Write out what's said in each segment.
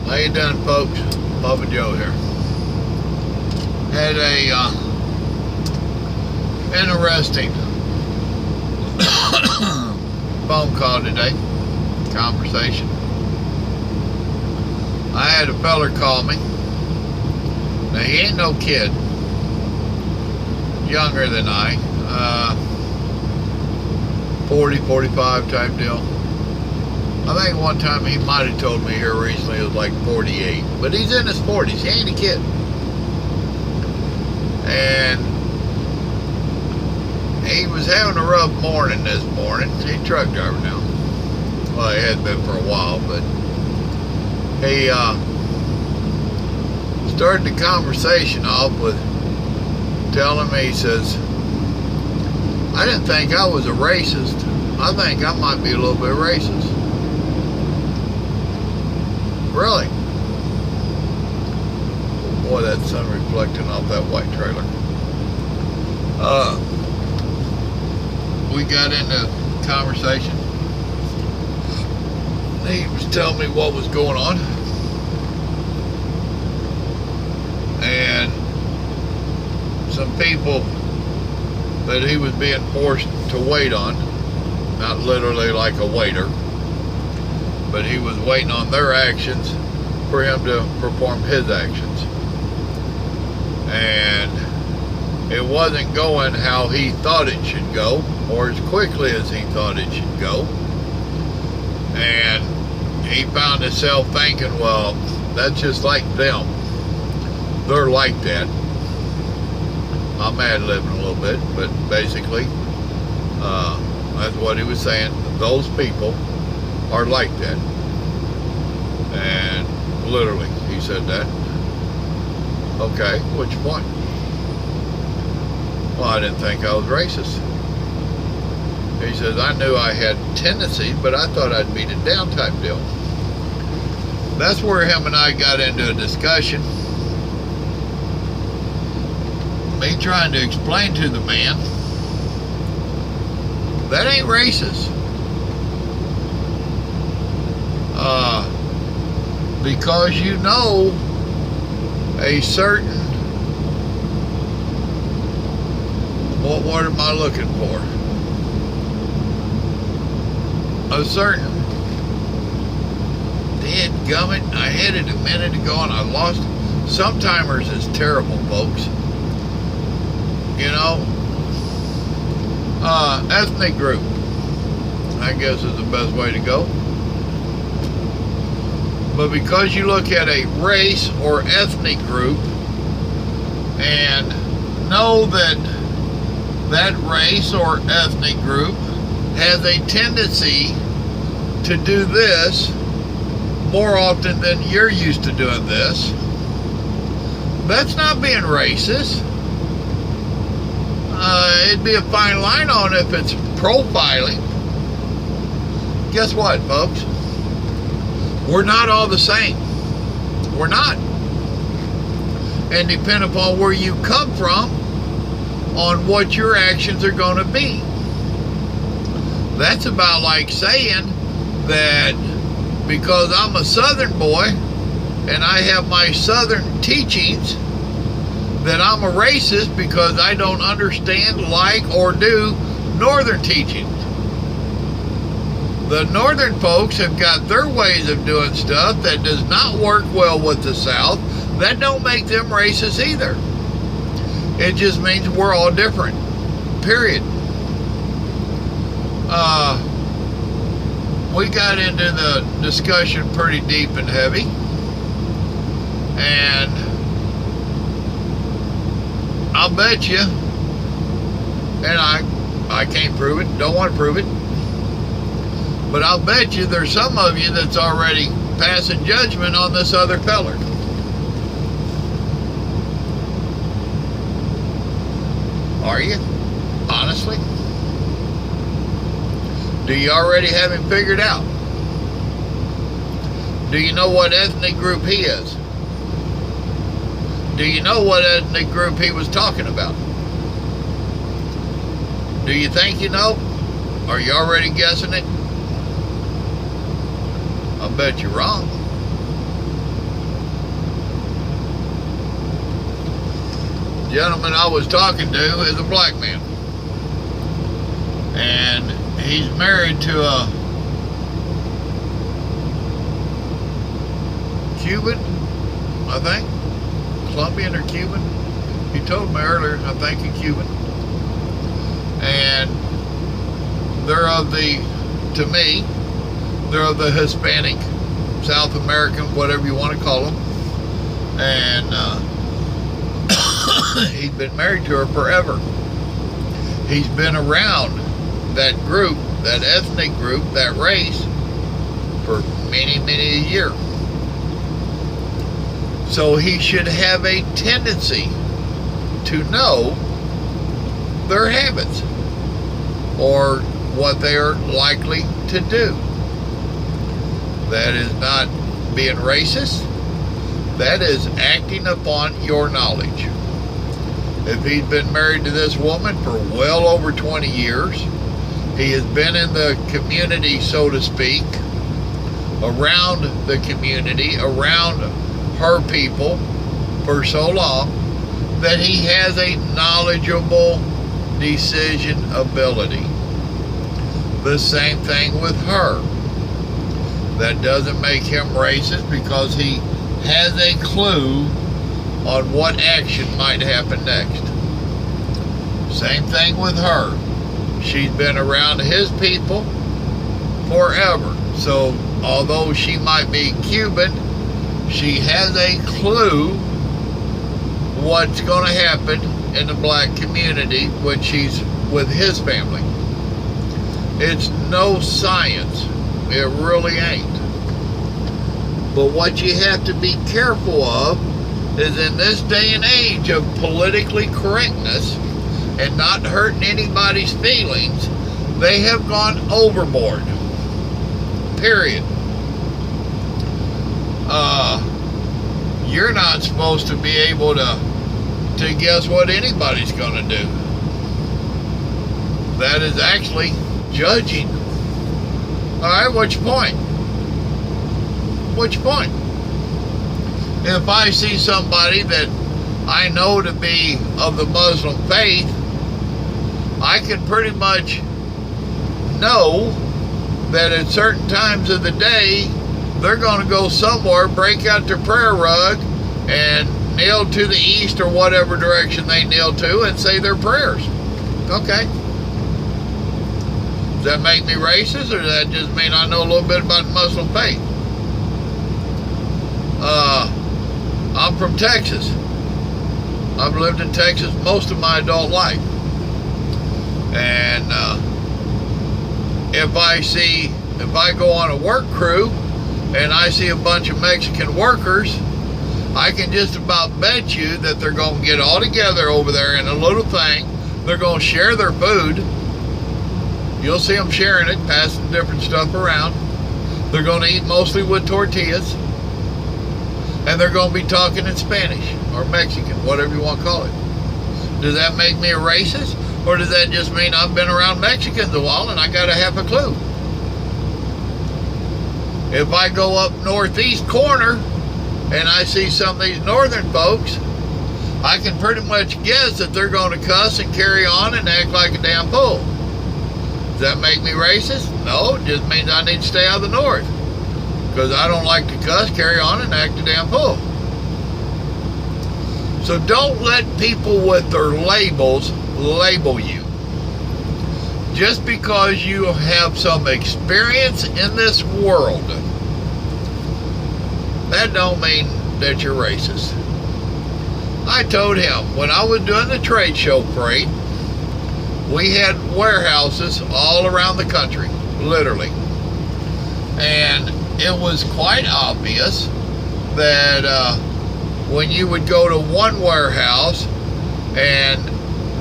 How you doing, folks? Bubba Joe here. Had a interesting phone call today. Conversation. I had a feller call me. Now he ain't no kid. Younger than I. 40, 45 type deal. I think one time he might have told me here recently it was like 48. But he's in his 40s. He ain't a kid. And he was having a rough morning this morning. He's a truck driver now. Well, he had been for a while, but he started the conversation off with telling me, he says, I didn't think I was a racist. I think I might be a little bit racist. Really? Boy, that sun reflecting off that white trailer. We got into conversation. He was telling me what was going on. And some people that he was being forced to wait on, not literally like a waiter, but he was waiting on their actions for him to perform his actions. And it wasn't going how he thought it should go, or as quickly as he thought it should go. And he found himself thinking, well, that's just like them. They're like that. I'm ad-libbing a little bit, but basically, that's what he was saying. Those people are like that. And literally, he said that. Okay, which point? Well, I didn't think I was racist. He says, I knew I had tendencies, but I thought I'd beat it down type deal. That's where him and I got into a discussion. Me trying to explain to the man, that ain't racist. Because you know a certain, what word am I looking for? A certain, dadgummit, I had it a minute ago and I lost it. Sometimers is terrible, folks. You know, ethnic group, I guess is the best way to go. But because you look at a race or ethnic group and know that that race or ethnic group has a tendency to do this more often than you're used to doing this, that's not being racist. It'd be a fine line on if it's profiling. Guess what, folks? We're not all the same. We're not. And depending upon where you come from, on what your actions are going to be. That's about like saying that because I'm a Southern boy and I have my Southern teachings, that I'm a racist because I don't understand, like, or do Northern teachings. The Northern folks have got their ways of doing stuff that does not work well with the South. That don't make them racist either. It just means we're all different. Period. We got into the discussion pretty deep and heavy. And I'll bet you, and I can't prove it, don't want to prove it, but I'll bet you there's some of you that's already passing judgment on this other feller. Are you? Honestly? Do you already have him figured out? Do you know what ethnic group he is? Do you know what ethnic group he was talking about? Do you think you know? Are you already guessing it? I bet you're wrong. gentleman I was talking to is a black man. And he's married to a Cuban, I think. Colombian or Cuban. He told me earlier, I think a Cuban. And they're of the, to me, they're of the Hispanic, South American, whatever you want to call them. And he's been married to her forever. He's been around that group, that ethnic group, that race, for many, many a year. So he should have a tendency to know their habits or what they are likely to do. That is not being racist. That is acting upon your knowledge. If he's been married to this woman for well over 20 years, he has been in the community, so to speak, around the community, around her people for so long, that he has a knowledgeable decision ability. The same thing with her. That doesn't make him racist because he has a clue on what action might happen next. Same thing with her. She's been around his people forever. So although she might be Cuban, she has a clue what's going to happen in the black community when she's with his family. It's no science. It really ain't. But what you have to be careful of is, in this day and age of politically correctness and not hurting anybody's feelings, they have gone overboard. Period. You're not supposed to be able to guess what anybody's going to do. That is actually judging. Alright, what's your point? What's your point? If I see somebody that I know to be of the Muslim faith, I can pretty much know that at certain times of the day, they're going to go somewhere, break out their prayer rug, and kneel to the east or whatever direction they kneel to and say their prayers. Okay. Does that make me racist, or does that just mean I know a little bit about Muslim faith? I'm from Texas. I've lived in Texas most of my adult life. And if I go on a work crew and I see a bunch of Mexican workers, I can just about bet you that they're going to get all together over there in a little thing. They're going to share their food. You'll see them sharing it, passing different stuff around. They're going to eat mostly with tortillas. And they're going to be talking in Spanish or Mexican, whatever you want to call it. Does that make me a racist? Or does that just mean I've been around Mexicans a while and I got to have a clue? If I go up northeast corner and I see some of these northern folks, I can pretty much guess that they're going to cuss and carry on and act like a damn fool. Does that make me racist? No, it just means I need to stay out of the north. Because I don't like to cuss, carry on, and act a damn fool. So don't let people with their labels label you. Just because you have some experience in this world, that don't mean that you're racist. I told him, when I was doing the trade show parade, we had warehouses all around the country, literally. And it was quite obvious that when you would go to one warehouse and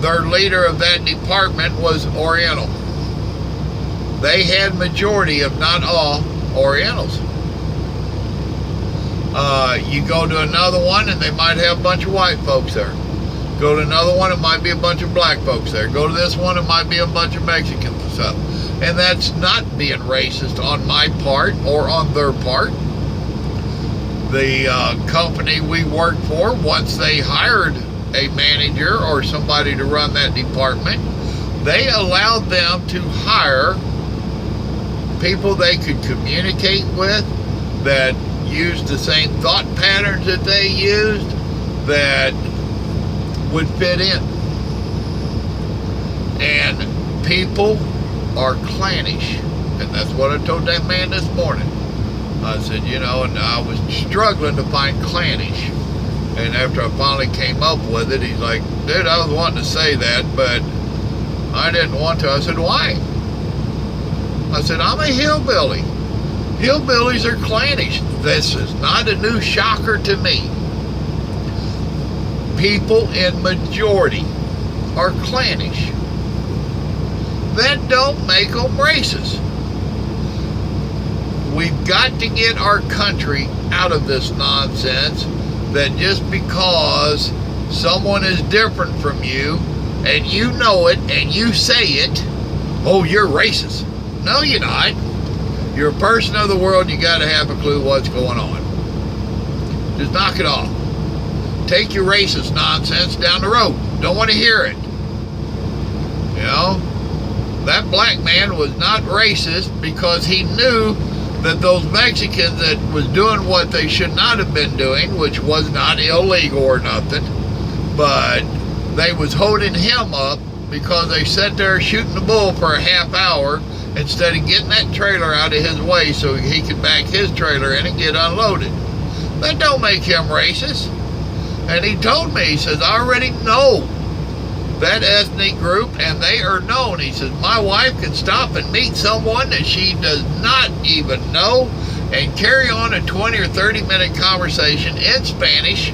their leader of that department was Oriental, they had majority, if not all, Orientals. You go to another one and they might have a bunch of white folks there. Go to another one, it might be a bunch of black folks there. Go to this one, it might be a bunch of Mexicans and stuff. And that's not being racist on my part or on their part. The company we worked for, once they hired a manager or somebody to run that department. They allowed them to hire people they could communicate with, that used the same thought patterns that they used, that would fit in. And people are clannish. And that's what I told that man this morning. I said, you know, and I was struggling to find clannish. And after I finally came up with it, he's like, dude, I was wanting to say that, but I didn't want to. I said, why? I said, I'm a hillbilly. Hillbillies are clannish. This is not a new shocker to me. People in majority are clannish. That don't make them racist. We've got to get our country out of this nonsense that just because someone is different from you and you know it and you say it, oh, you're racist. No, you're not. You're a person of the world. You got to have a clue what's going on. Just knock it off. Take your racist nonsense down the road. Don't want to hear it. You know, that black man was not racist because he knew that those Mexicans that was doing what they should not have been doing, which was not illegal or nothing, but they was holding him up because they sat there shooting the bull for a half hour instead of getting that trailer out of his way so he could back his trailer in and get unloaded. That don't make him racist. And he told me, he says, I already know that ethnic group, and they are known. He says, my wife can stop and meet someone that she does not even know and carry on a 20 or 30 minute conversation in Spanish.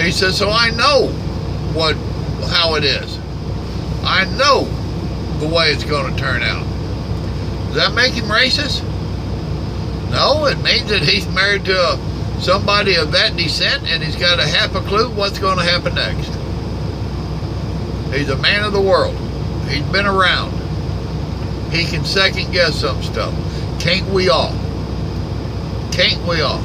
He says, so I know how it is. I know the way it's going to turn out. Does that make him racist? No, it means that he's married to somebody of that descent and he's got a half a clue what's going to happen next. He's a man of the world. He's been around. He can second guess some stuff. Can't we all? Can't we all?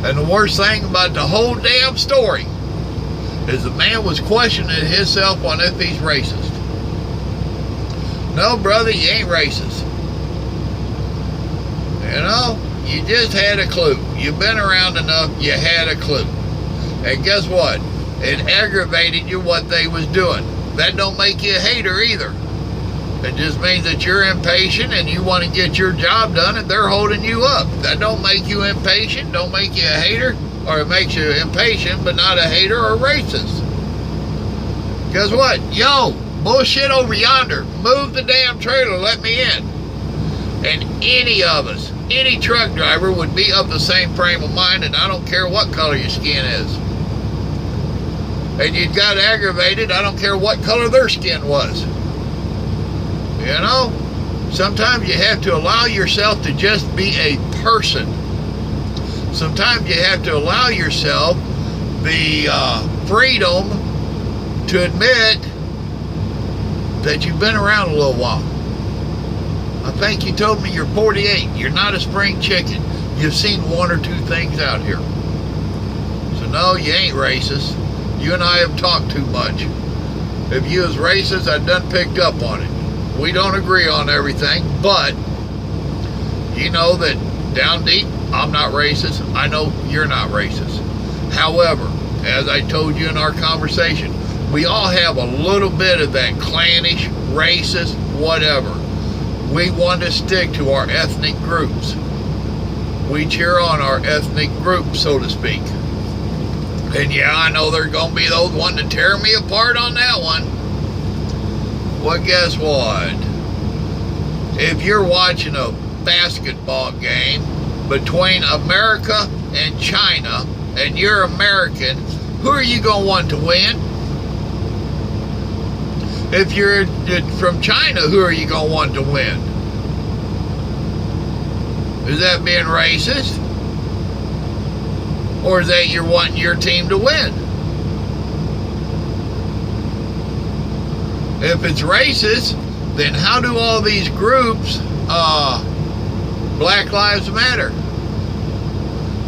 And the worst thing about the whole damn story is the man was questioning himself on if he's racist. No, brother, you ain't racist. You know, you just had a clue. You've been around enough, you had a clue. And guess what? It aggravated you what they was doing. That don't make you a hater either. It just means that you're impatient and you want to get your job done and they're holding you up. That don't make you impatient, don't make you a hater, or it makes you impatient but not a hater or racist. Guess what? Yo, bullshit over yonder. Move the damn trailer, let me in. And any of us, any truck driver would be of the same frame of mind, and I don't care what color your skin is. And you got aggravated, I don't care what color their skin was. You know, sometimes you have to allow yourself to just be a person. Sometimes you have to allow yourself the freedom to admit that you've been around a little while. I think you told me you're 48. You're not a spring chicken. You've seen one or two things out here. So no, you ain't racist. You and I have talked too much. If you was racist, I'd done picked up on it. We don't agree on everything, but you know that down deep, I'm not racist. I know you're not racist. However, as I told you in our conversation, we all have a little bit of that clannish, racist, whatever. We want to stick to our ethnic groups. We cheer on our ethnic group, so to speak. And yeah, I know there's going to be those wanting to tear me apart on that one. Well, guess what? If you're watching a basketball game between America and China, and you're American, who are you going to want to win? If you're from China, who are you going to want to win? Is that being racist? Or is that you're wanting your team to win? If it's racist, then how do all these groups, Black Lives Matter?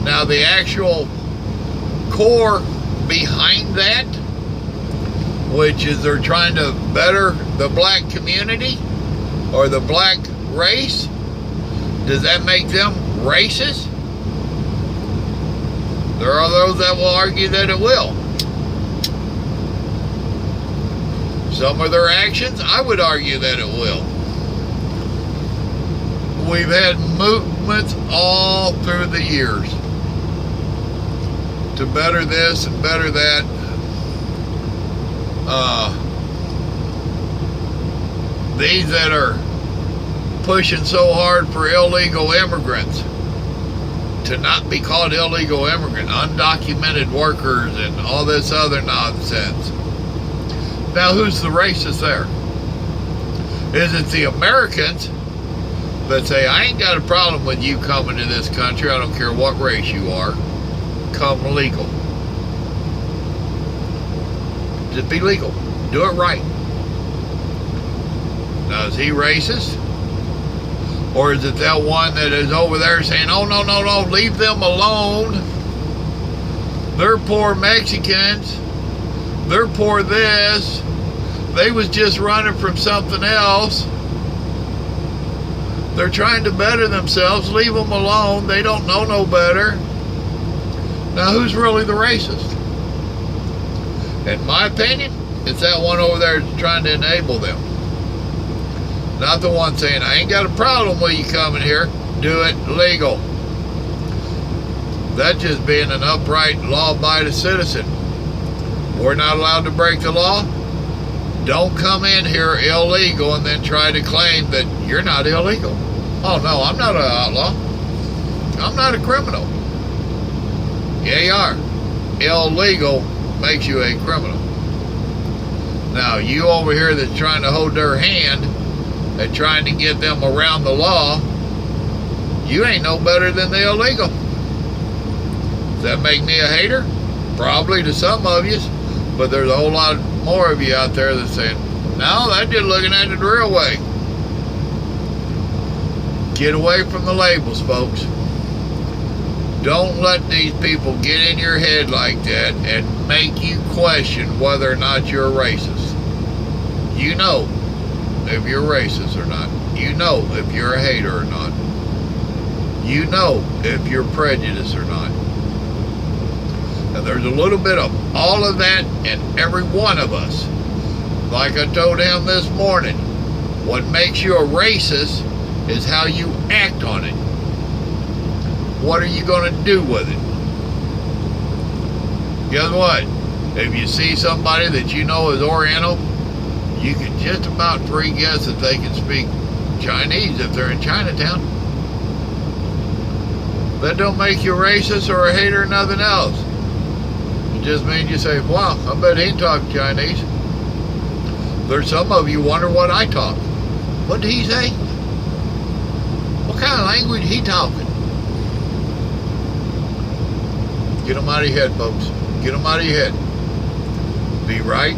Now the actual core behind that, which is they're trying to better the black community or the black race, does that make them racist? There are those that will argue that it will. Some of their actions, I would argue that it will. We've had movements all through the years to better this and better that. These that are pushing so hard for illegal immigrants to not be called illegal immigrant, undocumented workers and all this other nonsense. Now, who's the racist there? Is it the Americans that say, I ain't got a problem with you coming to this country, I don't care what race you are, come legal. Just be legal. Do it right. Now, is he racist? Or is it that one that is over there saying, oh, no, no, no, leave them alone. They're poor Mexicans. They're poor this. They was just running from something else. They're trying to better themselves. Leave them alone. They don't know no better. Now, who's really the racist? In my opinion, it's that one over there trying to enable them. Not the one saying, I ain't got a problem with you coming here. Do it legal. That's just being an upright, law-abiding citizen. We're not allowed to break the law. Don't come in here illegal and then try to claim that you're not illegal. Oh, no, I'm not an outlaw. I'm not a criminal. Yeah, you are. Illegal makes you a criminal. Now, you over here that's trying to hold their hand and trying to get them around the law, you ain't no better than the illegal. Does that make me a hater? Probably to some of you, but there's a whole lot more of you out there that's saying, no, that's just looking at it the real way. Get away from the labels, folks. Don't let these people get in your head like that and make you question whether or not you're racist. You know if you're racist or not. You know if you're a hater or not. You know if you're prejudiced or not. And there's a little bit of all of that in every one of us. Like I told him this morning, what makes you a racist is how you act on it. What are you going to do with it? Guess what? If you see somebody that you know is Oriental, you can just about free guess that they can speak Chinese if they're in Chinatown. That don't make you racist or a hater or nothing else. It just means you say, wow, I bet he talks Chinese. There's some of you wonder what I talk. What did he say? What kind of language he talking? Get them out of your head, folks. Get them out of your head. Be right.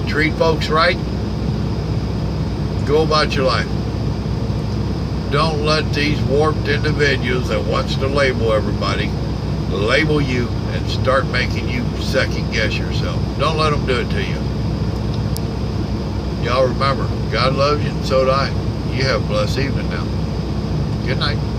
Treat folks right. Go about your life. Don't let these warped individuals that wants to label everybody label you and start making you second guess yourself. Don't let them do it to you. Y'all remember, God loves you and so do I. You have a blessed evening now. Good night.